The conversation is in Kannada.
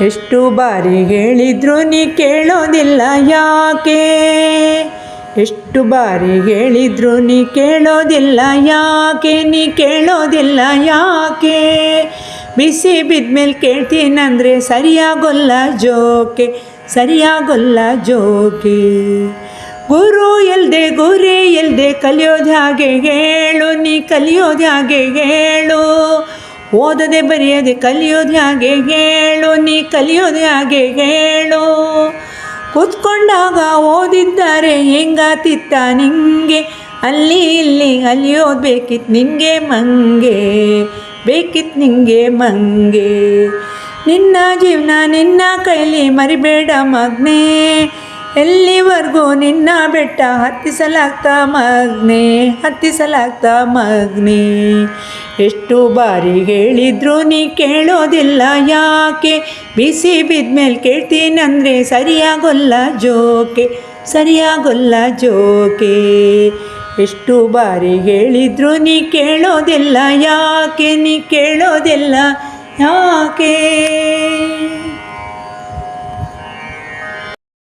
ಎಷ್ಟು ಬಾರಿ ಹೇಳಿದ್ರು ನೀ ಕೇಳೋದಿಲ್ಲ ಯಾಕೆ, ಎಷ್ಟು ಬಾರಿ ಹೇಳಿದ್ರು ನೀ ಕೇಳೋದಿಲ್ಲ ಯಾಕೆ, ನೀ ಕೇಳೋದಿಲ್ಲ ಯಾಕೆ. ಬಿಸಿ ಬಿದ್ಮೇಲೆ ಕೇಳ್ತೀನಂದರೆ ಸರಿಯಾಗೋಲ್ಲ ಜೋಕೆ, ಸರಿಯಾಗೋಲ್ಲ ಜೋಕೆ. ಗುರು ಇಲ್ದೆ ಗುರಿ ಇಲ್ದೆ ಕಲಿಯೋದು ಹಾಗೆ ಹೇಳು, ನೀ ಕಲಿಯೋದು ಹಾಗೆ ಹೇಳು. ಓದದೆ ಬರೆಯದೆ ಕಲಿಯೋದು ಹಾಗೆ ಹೇಳು, ನೀ ಕಲಿಯೋದು ಹಾಗೆ ಹೇಳು. ಕೂತ್ಕೊಂಡಾಗ ಓದಿದ್ದಾರೆ ಹೆಂಗಾತಿತ್ತ ನಿಂಗೆ, ಅಲ್ಲಿ ಇಲ್ಲಿ ಅಲಿಯೋದು ಬೇಕಿತ್ತು ನಿಂಗೆ ಮಂಗೆ, ಬೇಕಿತ್ತು ನಿಂಗೆ ಮಂಗೆ. ನಿನ್ನ ಜೀವನ ನಿನ್ನ ಕೈಲಿ ಮರಿಬೇಡ ಮಗ್ನೆ, ಎಲ್ಲಿವರೆಗೂ ನಿನ್ನ ಬೆಟ್ಟ ಹತ್ತಿಸಲಾಗ್ತಾ ಮಗ್ನೆ, ಹತ್ತಿಸಲಾಗ್ತಾ ಮಗ್ನೆ. ಎಷ್ಟು ಬಾರಿ ಹೇಳಿದ್ರು ನೀ ಕೇಳೋದಿಲ್ಲ ಯಾಕೆ, ಬಿಸಿ ಬಿದ್ಮೇಲೆ ಕೇಳ್ತೀನಂದರೆ ಸರಿಯಾಗೋಲ್ಲ ಜೋಕೆ, ಸರಿಯಾಗೋಲ್ಲ ಜೋಕೆ. ಎಷ್ಟು ಬಾರಿ ಹೇಳಿದ್ರು ನೀ ಕೇಳೋದಿಲ್ಲ ಯಾಕೆ, ನೀ ಕೇಳೋದಿಲ್ಲ ಯಾಕೆ.